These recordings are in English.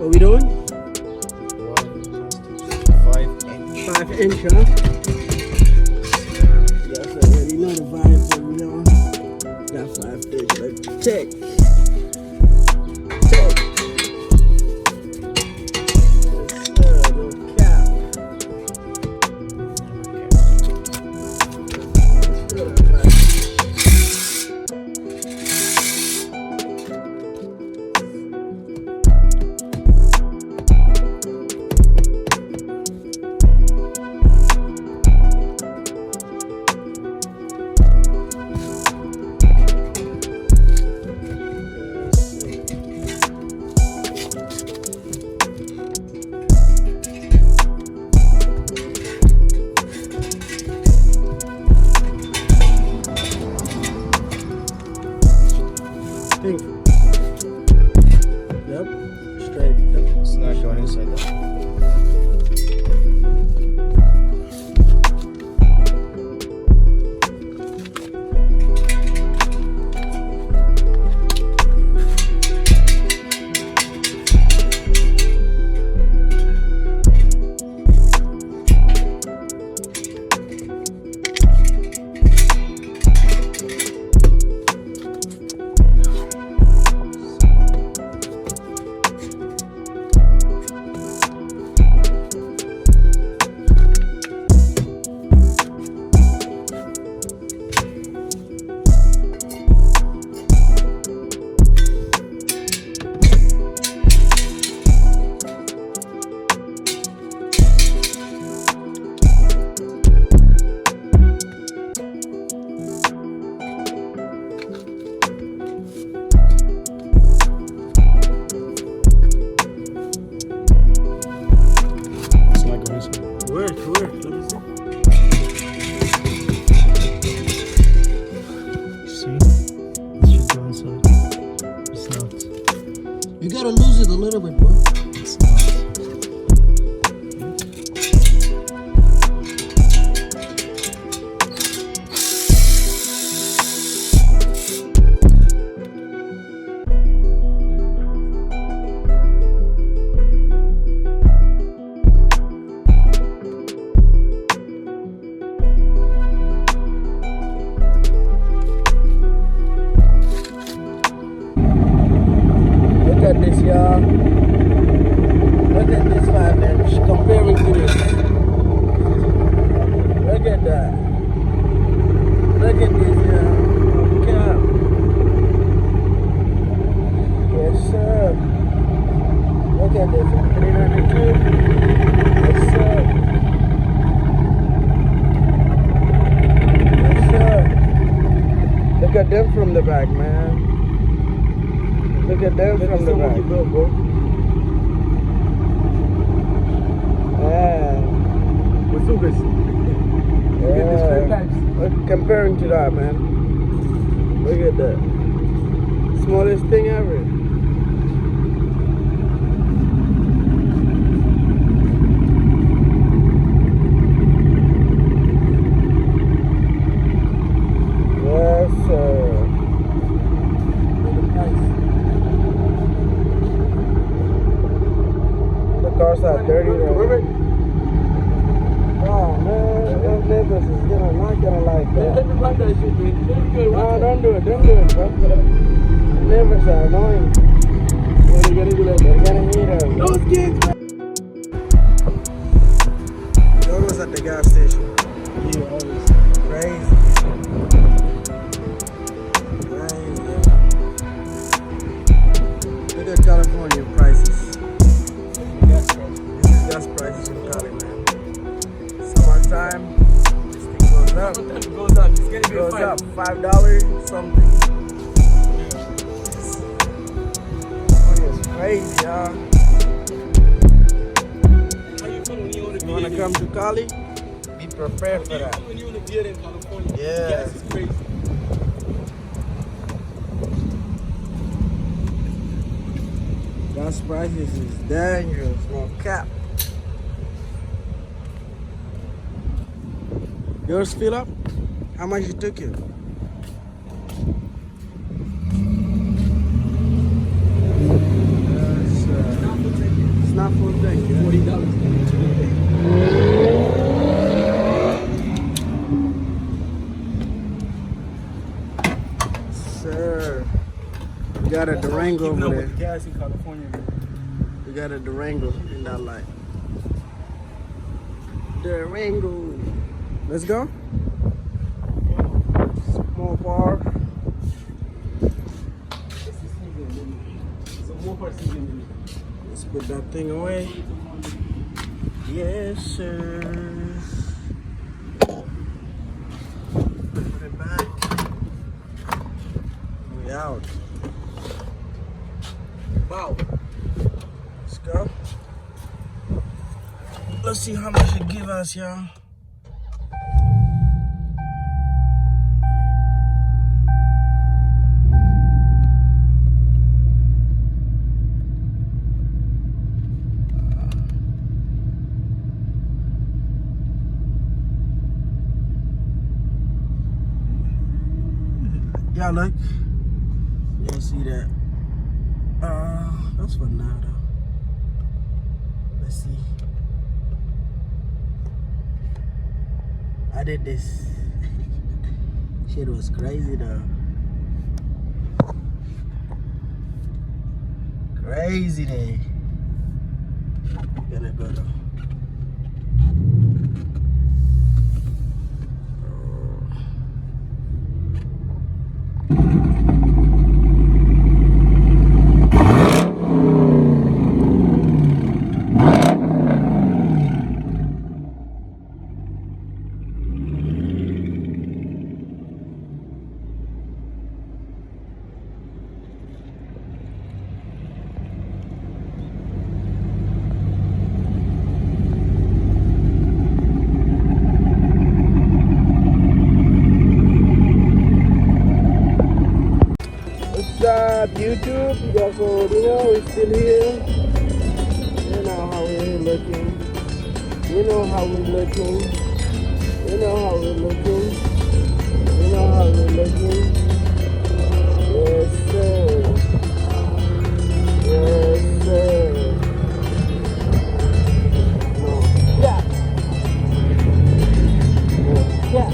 What we doing? 5 inch. 5 inch, huh? Yes, I already know the vibe, but we know. Got 5 inch. Let's check. Check. Yes, sir. No cap. Think. Yep. Straight. Yep. It's not going inside though. Where? Let me see. See? It should go inside. It's not. You gotta lose it a little bit, bro. It's not. Look at this, y'all. Look at this 5 inch comparing to this. Look at that. Look at this, y'all. Cap. Yes, sir. Look at this. 392. Yes, sir. Yes, sir. Look at them from the back, man. Look at them from the back. bro. Yeah. Yeah. Look, comparing to that, man. Look at that. Smallest thing ever. Yes, sir. The cars are dirty right now. Oh man, those neighbors is not gonna like that. No, don't do it, bro. The neighbors are annoying. What are you gonna do later? They're gonna hate us. Those kids, man. You're almost at the gas station. Yeah, always. Crazy. Look at California prices. Yes, bro. This is gas prices in Cali, man. Summertime, this thing goes up. It goes up. It's gonna be Goes a fight. up $5 something. It's crazy, y'all. How you feel when you want to You wanna come to Cali? Be prepared for that. When you want to be in California. Yeah. Gas is crazy. Gas prices is dangerous, no cap. Yours fill up? How much it took you? Yes, Durango Keeping up over with the there. gas in California. We got a Durango in that light. Durango. Let's go. Small bar. Let's put that thing away. Yes, sir. Put it back. We out. Wow. Let's go. Let's see how much it give us, y'all. Y'all look. Y'all see that? That's for now though. Let's see. I did this. Shit was crazy though. Crazy day. Gotta go though. YouTube, you guys already know we're still here. You know how we're looking. You know how we're looking. You know how we're looking. You know how we're looking. Yes, sir. Yes, sir. No. Yeah. Yeah.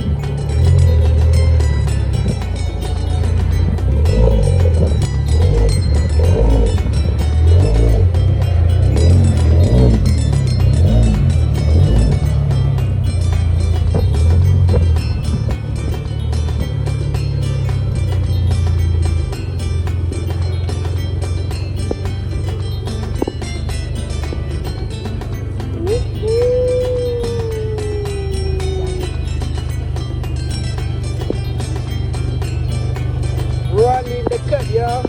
Running the cut, y'all.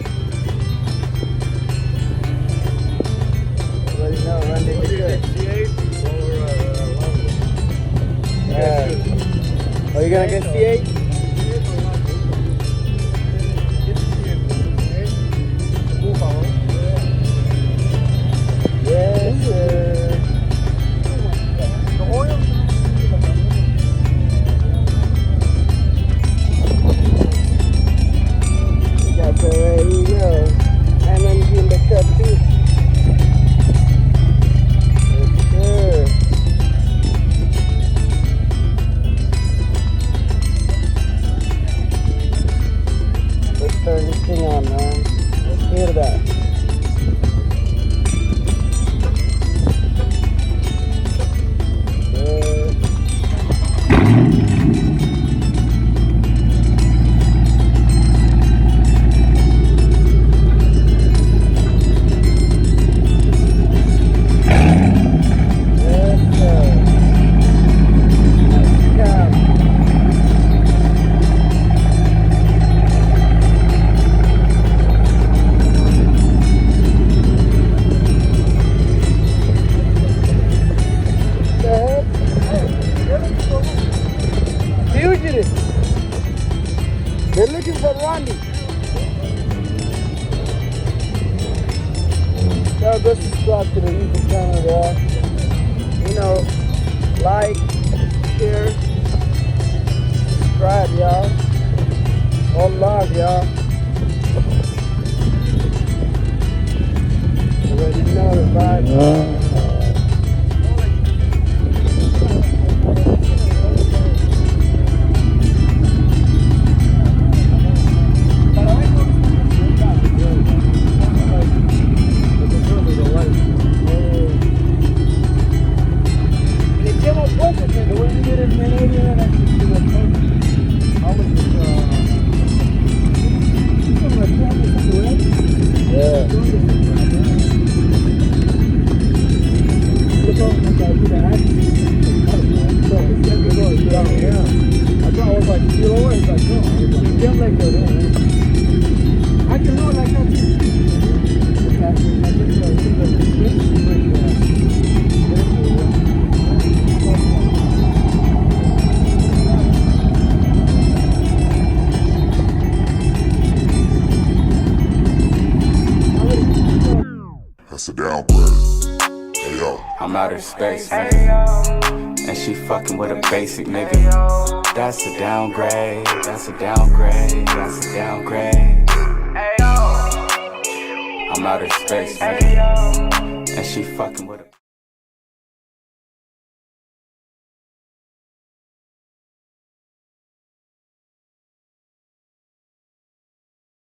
Already know, running the cut. Are you gonna get C8? Yes, sir. The oil? There you go. And then in the cup too. Yes, sir. Let's turn this thing on, man. Let's hear that. They're looking for Randy. So go subscribe to the YouTube channel there. You know, like, share, subscribe, y'all. All love, y'all. Already know the vibe. downgrade. Hey yo, I'm outer space, nigga, and she fucking with a basic nigga. That's a downgrade, that's a downgrade, that's a downgrade. I'm outer space, nigga, and she fucking with a